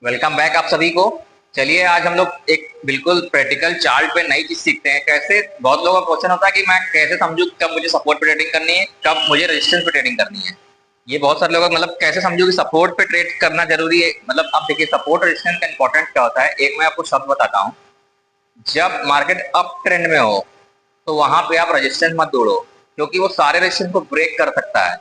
Welcome back आप सभी को। चलिए आज हम लोग एक बिल्कुल प्रैक्टिकल चार्ट पे नई चीज सीखते हैं। कैसे बहुत लोगों का क्वेश्चन होता है कि मैं कैसे समझूं कब मुझे सपोर्ट पे ट्रेडिंग करनी है, कब मुझे रेजिस्टेंस पे ट्रेडिंग करनी है। ये बहुत सारे लोग मतलब कैसे समझूं कि सपोर्ट पे ट्रेड करना जरूरी है। मतलब अब देखिए सपोर्ट और रेजिस्टेंस का इंपॉर्टेंट क्या होता है। एक मैं आपको शब्द बताता हूँ। जब मार्केट अप ट्रेंड में हो तो वहां पे आप रेजिस्टेंस मत तोड़ो, क्योंकि वो सारे रेजिस्टेंस को ब्रेक कर सकता है।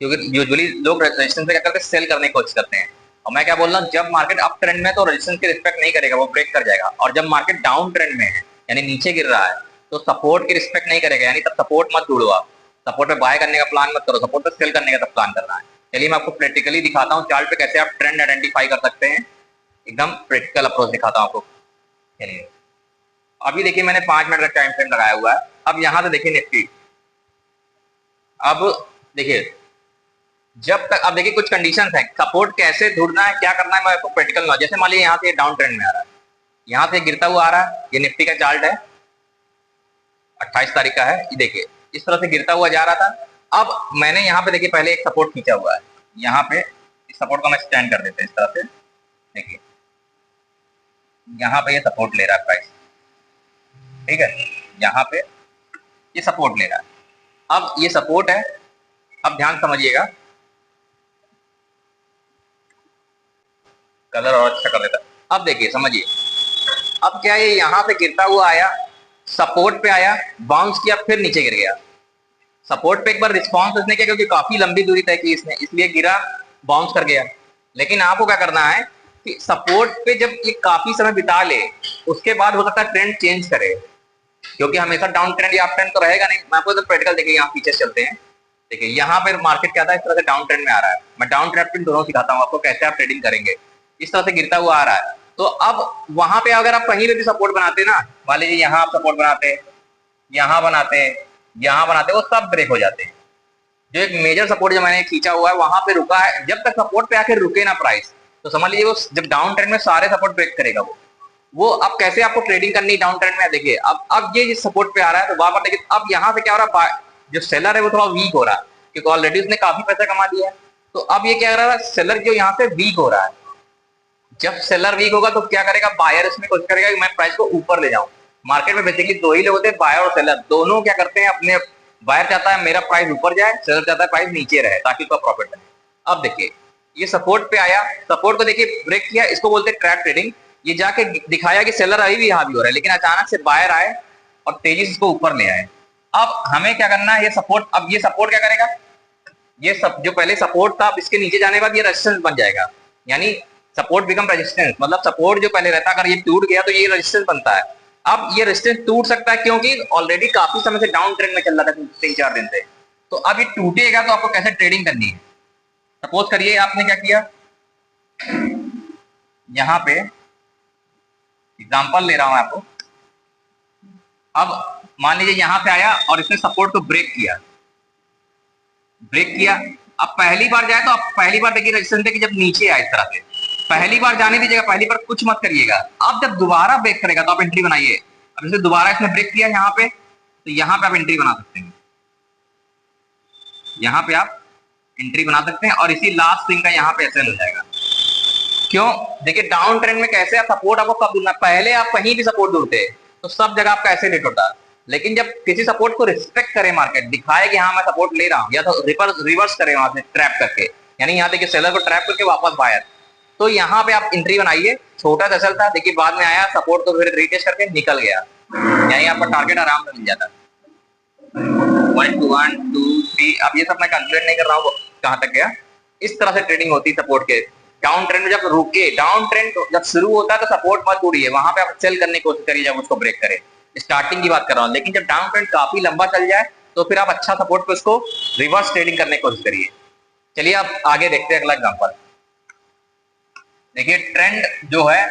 क्योंकि यूजुअली लोग रेजिस्टेंस पे क्या करते हैं, सेल करने की कोशिश करते हैं। और मैं क्या बोल रहा हूँ, जब मार्केट अप ट्रेंड में तो रेजिस्टेंस की रिस्पेक्ट नहीं करेगा, वो ब्रेक कर जाएगा। और जब मार्केट डाउन ट्रेंड में है यानी नीचे गिर रहा है तो सपोर्ट की रिस्पेक्ट नहीं करेगा, यानी तब सपोर्ट मत तोड़ो। आप सपोर्ट पे बाय करने का प्लान मत करो, सपोर्ट पे सेल करने का तब प्लान करना है। चलिए मैं आपको प्रैक्टिकली दिखाता हूँ चार्ट पे कैसे आप ट्रेंड आइडेंटिफाई कर सकते हैं। एकदम प्रैक्टिकल अप्रोच दिखाता हूँ आपको। चलिए अभी देखिए मैंने 5 मिनट का टाइम फ्रेम लगाया हुआ है। अब यहां से देखिए निफ्टी। अब देखिए जब तक अब देखिए कुछ कंडीशंस हैं, सपोर्ट कैसे ढूंढना है, क्या करना है, मैं आपको प्रैक्टिकल नॉलेज। जैसे मान लीजिए यहाँ से डाउन ट्रेंड में आ रहा है, यहाँ से गिरता हुआ आ रहा है। ये निफ्टी का चार्ट है, 28 तारीख का है। ये देखिए इस तरह से गिरता हुआ जा रहा था। अब मैंने यहाँ पे देखिए पहले एक सपोर्ट खींचा हुआ है। यहाँ पे इस सपोर्ट को मैं स्टैंड कर देते हैं इस तरह से। देखिए यहाँ पे ये सपोर्ट ले रहा है प्राइस, ठीक है। यहाँ पे ये सपोर्ट ले रहा है। अब ये सपोर्ट है। अब ध्यान समझिएगा, कलर और अच्छा कर देता। अब देखिए समझिए, अब क्या ये यहाँ से गिरता हुआ आया, सपोर्ट पे आया, बाउंस किया, फिर नीचे गिर गया। सपोर्ट पे एक बार रिस्पॉन्स इसने किया क्योंकि काफी लंबी दूरी तय की इसने, इसलिए गिरा, बाउंस कर गया। लेकिन आपको क्या करना है कि सपोर्ट पे जब ये काफी समय बिता ले उसके बाद हो सकता है ट्रेंड चेंज करे, क्योंकि हमेशा डाउन ट्रेंड या अप ट्रेंड तो रहेगा नहीं। मैं आपको तो प्रैक्टिकल देखिए यहाँ पीछे चलते हैं। देखिए यहाँ पे मार्केट क्या था, इस तरह से डाउन ट्रेंड में आ रहा है। मैं डाउन ट्रेंड ट्रेंड दोनों सिखाता हूँ आपको कैसे आप ट्रेडिंग करेंगे। इस तरह से गिरता हुआ आ रहा है। तो अब वहां पे अगर आप कहीं पे भी सपोर्ट बनाते ना, मान लीजिए यहाँ आप सपोर्ट बनाते, यहाँ बनाते, यहाँ बनाते, वो सब ब्रेक हो जाते हैं। जो एक मेजर सपोर्ट जो मैंने खींचा हुआ है वहां पे रुका है, जब तक सपोर्ट पे आके रुके ना प्राइस, तो समझ लीजिए वो जब डाउन ट्रेंड में सारे सपोर्ट ब्रेक करेगा वो अब कैसे आपको ट्रेडिंग करनी डाउन ट्रेंड में। देखिए अब ये सपोर्ट पे आ रहा है तो वहां पर देखिए अब यहाँ से क्या हो रहा है, जो सेलर है वो थोड़ा वीक हो रहा है क्योंकि ऑलरेडी उसने काफी पैसा कमा लिया है। तो अब ये क्या कर रहा है, सेलर जो यहाँ से वीक हो रहा है। जब सेलर वीक होगा तो क्या करेगा, बायर इसमें कोशिश करेगा कि मैं प्राइस को ऊपर ले जाऊं। मार्केट में बेसिकली दो ही लोग होते हैं, बायर और सेलर। दोनों क्या करते हैं, अपने बायर चाहता है मेरा प्राइस ऊपर जाए, सेलर चाहता है प्राइस नीचे रहे ताकि उसका प्रॉफिट बने। अब देखिए ये सपोर्ट पे आया, सपोर्ट को देखिए ब्रेक किया, इसको बोलते हैं ट्रैप ट्रेडिंग। ये जाके दिखाया कि सेलर अभी भी यहाँ भी हो रहा है, लेकिन अचानक से बायर आए और तेजी से इसको ऊपर ले आए। अब हमें क्या करना है, ये सपोर्ट, अब ये सपोर्ट क्या करेगा, ये सब जो पहले सपोर्ट था अब इसके नीचे जाने के बाद ये रेजिस्टेंस बन जाएगा। यानी सपोर्ट बिकम रेजिस्टेंस, मतलब सपोर्ट जो पहले रहता अगर ये टूट गया तो ये रेजिस्टेंस बनता है। अब ये रेजिस्टेंस टूट सकता है क्योंकि ऑलरेडी काफी समय से डाउन ट्रेंड में चल रहा था 3-4 दिन से। तो अब ये टूटेगा तो आपको कैसे ट्रेडिंग करनी है। सपोज करिए आपने क्या किया, यहाँ पे एग्जांपल ले रहा हूं आपको। अब मान लीजिए यहां से आया और इसने सपोर्ट को ब्रेक किया, ब्रेक किया। अब पहली बार जाए तो अब पहली बार देखिए रेजिस्टेंस देखिए जब नीचे आए इस तरह से, पहली बार जाने दीजिएगा, पहली बार कुछ मत करिएगा। अब जब दोबारा ब्रेक करेगा तो आप एंट्री बनाइए। अब जैसे दोबारा इसने ब्रेक किया यहाँ पे, तो यहाँ पे आप एंट्री बना सकते हैं, यहाँ पे आप एंट्री बना सकते हैं और इसी लास्ट स्विंग का यहाँ पे एसएल हो जाएगा। क्यों, देखिए डाउन ट्रेंड में कैसे आप सपोर्ट आपको कब ढूंढना, पहले आप कहीं भी सपोर्ट ढूंढते तो सब जगह आपका ऐसे रेट होता। लेकिन जब किसी सपोर्ट को रिस्पेक्ट करे मार्केट, दिखाए कि हाँ मैं सपोर्ट ले रहा हूँ, या तो रिवर्स करे वहां से ट्रैप करके, यानी यहाँ देखिए सेलर को ट्रैप करके वापस बायर, तो यहाँ पे आप एंट्री बनाइए। छोटा दसल था, देखिए बाद में आया सपोर्ट को फिर रीटेस्ट करके निकल गया, यानी आपका टारगेट आराम से मिल जाता। 1 2 1 2 3, अब ये सब मैं कैलकुलेट नहीं कर रहा हूँ कहां तक गया। इस तरह से ट्रेडिंग होती है सपोर्ट के। डाउन ट्रेंड में जब रुके, डाउन ट्रेंड जब शुरू होता है तो सपोर्ट मत तोड़िए, वहां पे आप सेल करने की कोशिश करिए जब उसको ब्रेक करे। स्टार्टिंग की बात कर रहा हूँ। लेकिन जब डाउन ट्रेंड काफी लंबा चल जाए तो फिर आप अच्छा सपोर्ट पे उसको रिवर्स ट्रेडिंग करने की कोशिश करिए। चलिए आप आगे देखते हैं अगला एग्जांपल। देखिए ट्रेंड जो है,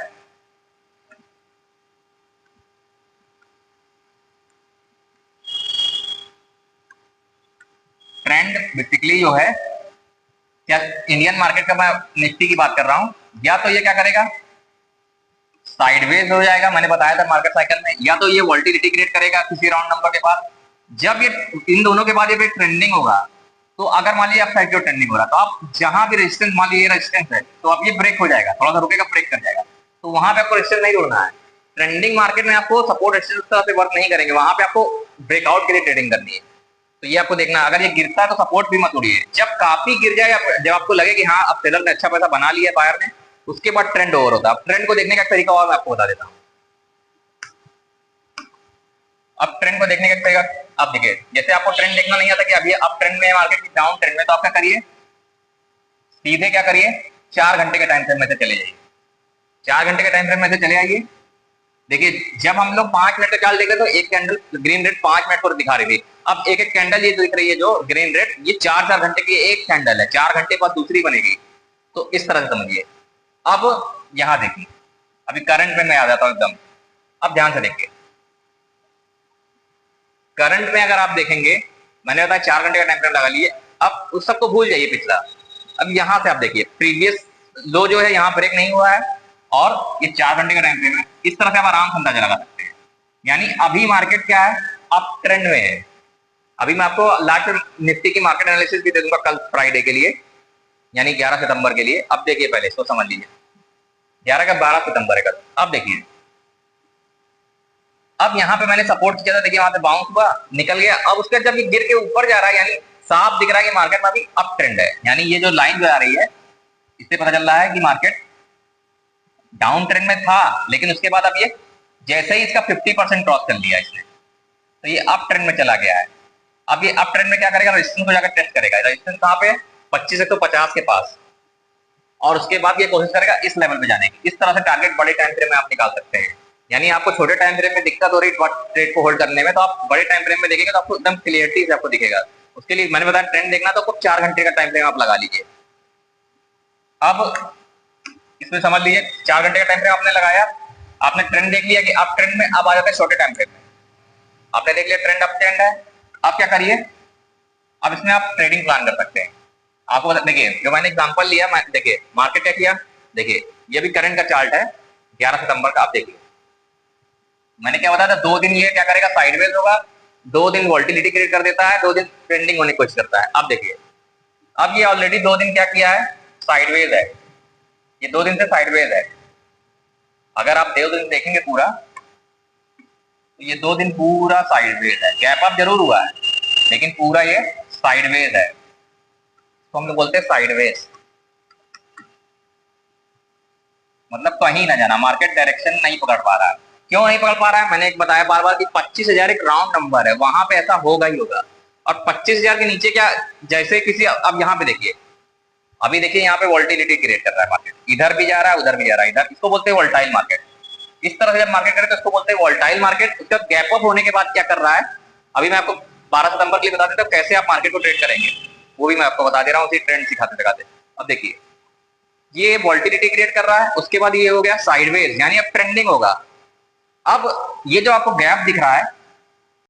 ट्रेंड बेसिकली जो है क्या, इंडियन मार्केट का मैं निफ्टी की बात कर रहा हूं, या तो ये क्या करेगा साइडवेज हो जाएगा, मैंने बताया था मार्केट साइकिल में, या तो ये वोल्टिलिटी क्रिएट करेगा किसी राउंड नंबर के बाद। जब ये इन दोनों के बाद ये ट्रेंडिंग होगा तो अगर मान लीजिए आप साइड जो ट्रेंडिंग हो रहा है तो आप जहां भी रेजिस्टेंस, मान लीजिए रेजिस्टेंस है तो अब ये ब्रेक हो जाएगा, थोड़ा सा रुकेगा ब्रेक कर जाएगा, तो वहां पे आपको रेजिस्टेंस नहीं जोड़ना है। ट्रेंडिंग मार्केट में आपको सपोर्ट रेजिस्टेंस तरह से वर्क नहीं करेंगे, वहां पे आपको ब्रेकआउट के लिए ट्रेडिंग करनी है। तो ये आपको देखना, अगर ये गिरता है तो सपोर्ट भी मत उड़िए, जब काफी गिर जाए, जब आपको लगे कि हाँ अब सेलर ने अच्छा पैसा बना लिया बायर ने, उसके बाद ट्रेंड ओवर होता है। अब ट्रेंड को देखने का तरीका और मैं आपको बता देता हूँ। अब ट्रेंड को देखने का तरीका आप देखिए, जैसे आपको ट्रेंड देखना नहीं आता कि अभी अप ट्रेंड में मार्केट की डाउन ट्रेंड में, तो आप क्या करिए, सीधे क्या करिए, 4 घंटे के टाइम फ्रेम में से चले जाइए। 4 घंटे के टाइम फ्रेम में से चले आइए। देखिए जब हम लोग 5 मिनट का चार्ट देख रहे तो एक कैंडल ग्रीन रेड 5 मिनट पर दिखा रही थी, अब एक एक कैंडल ये दिख रही है जो ग्रीन रेड, ये 4-4 घंटे की एक कैंडल है, 4 घंटे बाद दूसरी बनेगी। तो इस तरह से समझिए। अब यहां देखिए, अभी करंट में मैं आ जाता हूं एकदम, अब ध्यान से देखिए। करंट में अगर आप देखेंगे, मैंने बताया 4 घंटे का टाइम फ्रेम लगा लिए, अब उस सबको भूल जाइए पिछला। अब यहां से आप देखिए, प्रीवियस लो जो है यहाँ ब्रेक नहीं हुआ है, और ये 4 घंटे का टाइम फ्रेम है, इस तरह से आप आराम से अंदाजा लगा सकते हैं। यानी अभी मार्केट क्या है, अप ट्रेंड में है। अभी मैं आपको लास्ट निफ्टी की मार्केट एनालिसिस भी दे दूंगा कल फ्राइडे के लिए, यानी 11 सितंबर के लिए। अब देखिए पहले इसको समझ लीजिए, 11 का 12 सितंबर है कल। अब देखिए, अब यहाँ पे मैंने सपोर्ट किया था, देखिए वहां से बाउंस हुआ, निकल गया। अब उसके जब ये गिर के ऊपर जा रहा है, यानी साफ दिख रहा है कि मार्केट में अभी अप ट्रेंड है। यानी ये जो लाइन जो आ रही है, इससे पता चल रहा है कि मार्केट डाउन ट्रेंड में था, लेकिन उसके बाद अब ये जैसे ही इसका 50% क्रॉस कर लिया इसने, तो ये अप ट्रेंड में चला गया है। अब ये अप ट्रेंड में क्या करेगा, रेजिस्टेंस को जाकर टेस्ट करेगा। रेजिस्टेंस कहाँ पे, 25-150 के पास, और उसके बाद ये कोशिश करेगा इस लेवल पे जाने की। इस तरह से टारगेट बड़े टाइम फ्रेम में आप निकाल सकते हैं। यानी आपको छोटे टाइम फ्रेम में दिक्कत हो रही ट्रेड को होल्ड करने में, तो आप बड़े टाइम फ्रेम में देखेंगे तो आपको एकदम क्लियरिटी से आपको दिखेगा। उसके लिए मैंने बताया ट्रेंड देखना तो आपको 4 घंटे का टाइम फ्रेम आप लगा लीजिए। अब इसमें समझ लीजिए 4 घंटे का टाइम फ्रेम आपने लगाया, आपने ट्रेंड देख लिया कि अप ट्रेंड में, अब आ जाते हैं छोटे टाइम फ्रेम में। आपने देख लिया ट्रेंड अप ट्रेंड है, अब क्या करिए, अब इसमें आप ट्रेडिंग प्लान कर सकते हैं। आपको देखिए जो मैंने एग्जांपल लिया, देखिए मार्केट क्या किया, देखिए ये भी करंट का चार्ट है 11 सितंबर का। आप देखिए मैंने क्या बताया था, 2 दिन ये क्या करेगा, साइडवेज होगा, 2 दिन वोल्टिलिटी क्रिएट कर देता है, 2 दिन ट्रेंडिंग होने की कोशिश करता है। अब देखिए, अब ये ऑलरेडी 2 दिन क्या किया है, साइडवेज है, ये 2 दिन से साइडवेज है। अगर आप 2 दिन देखेंगे पूरा, तो ये 2 दिन पूरा साइडवेज है, गैप अप जरूर हुआ है लेकिन पूरा ये साइडवेज है, तो हम लोग बोलते हैं साइडवेज, मतलब कहीं ना जाना, मार्केट डायरेक्शन नहीं पकड़ पा रहा है। क्यों नहीं पकड़ पा रहा है, मैंने एक बताया बार बार कि 25,000 एक राउंड नंबर है, वहां पे ऐसा होगा ही होगा। और 25,000 के नीचे क्या, जैसे किसी, अब यहाँ पे देखिए, अभी देखिए यहाँ पे वोल्टिलिटी क्रिएट कर रहा है मार्केट, इधर भी जा रहा है उधर भी जा रहा है, इधर, इसको बोलते हैं वोल्टाइल मार्केट। इस तरह से जब मार्केट करे तो इसको बोलते हैं वोल्टाइल मार्केट। उसका गैप अप होने के बाद क्या कर रहा है, अभी मैं आपको 12 सितंबर के लिए बता देता हूँ कैसे आप मार्केट को ट्रेड करेंगे, वो भी मैं आपको बता दे रहा हूँ उसी ट्रेंड सिखाते सिखाते। अब देखिए ये वोल्टिलिटी क्रिएट कर रहा है, उसके बाद ये हो गया साइडवेज, यानी अब ट्रेंडिंग होगा। अब ये जो आपको गैप दिख रहा है,